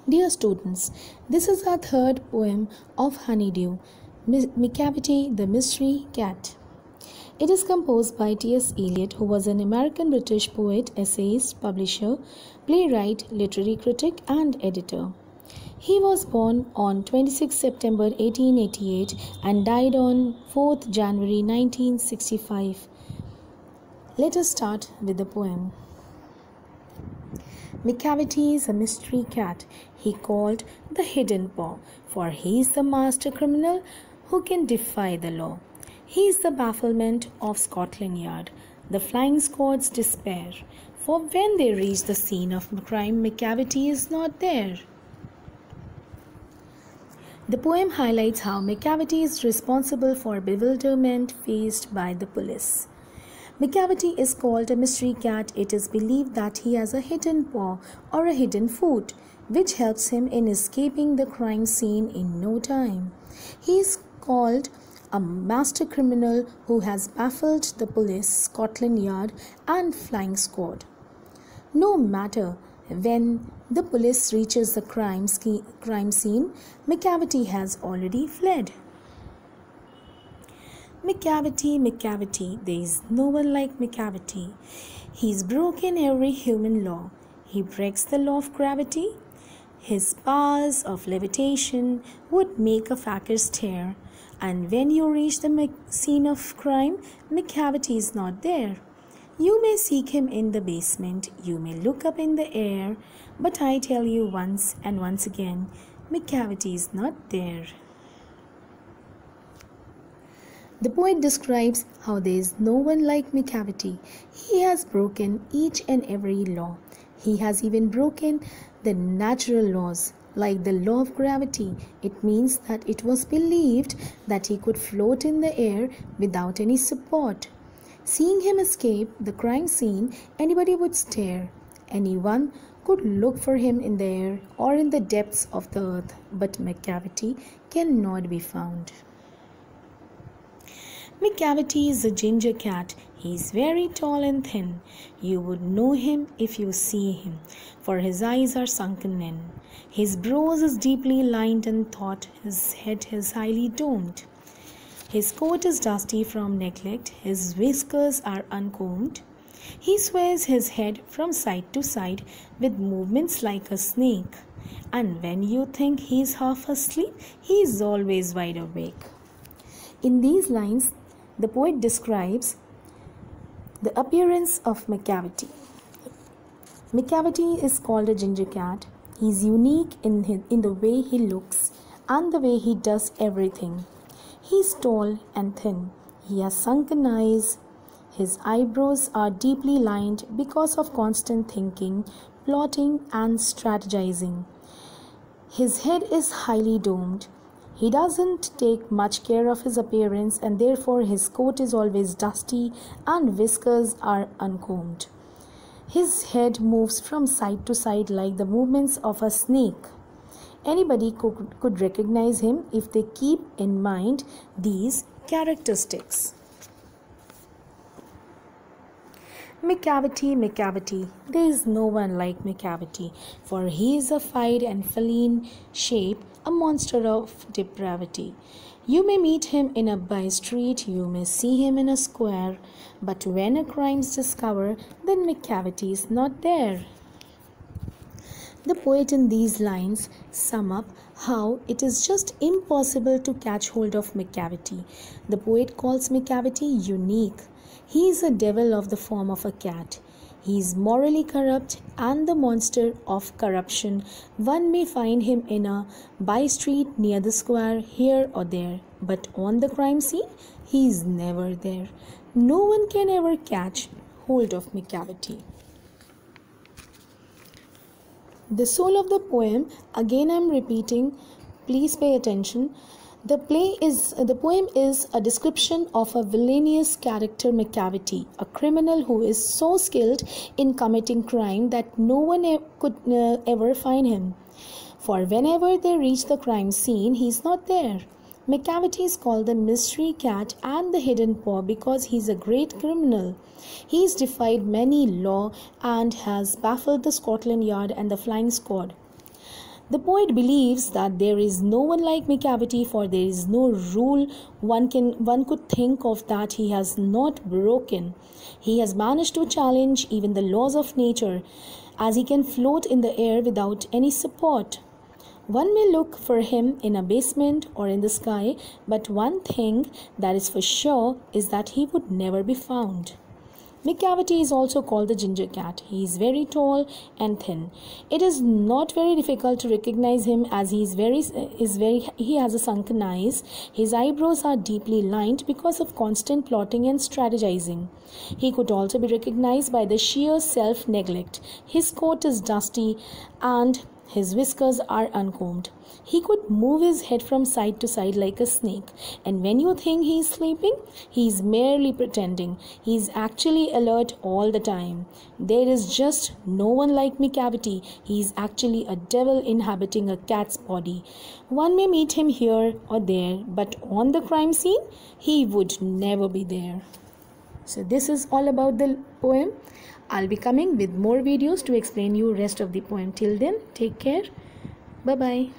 Dear students, this is our third poem of Honeydew, Macavity the Mystery Cat. It is composed by T.S. Eliot, who was an American-British poet, essayist, publisher, playwright, literary critic, and editor. He was born on 26 September 1888 and died on 4th January 1965. Let us start with the poem. Macavity is a mystery cat he called the Hidden Paw, for he is the master criminal who can defy the law. He is the bafflement of Scotland Yard, the flying squad's despair, for when they reach the scene of crime, Macavity is not there. The poem highlights how Macavity is responsible for bewilderment faced by the police. Macavity is called a mystery cat. It is believed that he has a hidden paw or a hidden foot, which helps him in escaping the crime scene in no time. He is called a master criminal who has baffled the police, Scotland Yard, and flying squad. No matter when the police reaches the crime scene, Macavity has already fled. Macavity, Macavity, there is no one like Macavity. He's broken every human law. He breaks the law of gravity. His powers of levitation would make a fakir stare. And when you reach the scene of crime, Macavity is not there. You may seek him in the basement. You may look up in the air. But I tell you once and once again, Macavity is not there. The poet describes how there is no one like Macavity. He has broken each and every law. He has even broken the natural laws, like the law of gravity. It means that it was believed that he could float in the air without any support. Seeing him escape the crime scene, anybody would stare. Anyone could look for him in the air or in the depths of the earth, but Macavity cannot be found. Macavity is a ginger cat. He is very tall and thin. You would know him if you see him, for his eyes are sunken in. His brows is deeply lined and thought. His head is highly domed. His coat is dusty from neglect. His whiskers are uncombed. He sways his head from side to side with movements like a snake. And when you think he is half asleep, he is always wide awake. In these lines, the poet describes the appearance of Macavity. Macavity is called a ginger cat. He is unique in the way he looks and the way he does everything. He is tall and thin. He has sunken eyes. His eyebrows are deeply lined because of constant thinking, plotting, and strategizing. His head is highly domed. He doesn't take much care of his appearance, and therefore his coat is always dusty and whiskers are uncombed. His head moves from side to side like the movements of a snake. Anybody could recognize him if they keep in mind these characteristics. Macavity, Macavity, there is no one like Macavity, for he is a fine and feline shape, a monster of depravity. You may meet him in a by street, you may see him in a square, but when a crime is discovered, then Macavity is not there. The poet in these lines sum up how it is just impossible to catch hold of Macavity. The poet calls Macavity unique. He is a devil of the form of a cat. He is morally corrupt and the monster of corruption. One may find him in a by street, near the square, here or there, but on the crime scene, he is never there. No one can ever catch hold of Macavity. The soul of the poem, again I am repeating, please pay attention. The poem is a description of a villainous character, Macavity, a criminal who is so skilled in committing crime that no one could ever find him. For whenever they reach the crime scene, he is not there. Macavity is called the mystery cat and the hidden paw because he is a great criminal. He has defied many laws and has baffled the Scotland Yard and the flying squad. The poet believes that there is no one like Macavity, for there is no rule one could think of that he has not broken. He has managed to challenge even the laws of nature, as he can float in the air without any support. One may look for him in a basement or in the sky, but one thing that is for sure is that he would never be found. Macavity is also called the ginger cat. He is very tall and thin. It is not very difficult to recognize him, as he has a sunken eyes. His eyebrows are deeply lined because of constant plotting and strategizing. He could also be recognized by the sheer self-neglect. His coat is dusty and his whiskers are uncombed. He could move his head from side to side like a snake, and when you think he is sleeping, he is merely pretending. He is actually alert all the time. There is just no one like Macavity. He is actually a devil inhabiting a cat's body. One may meet him here or there, but on the crime scene, he would never be there. So this is all about the poem. I'll be coming with more videos to explain you rest of the poem. Till then, take care. Bye-bye.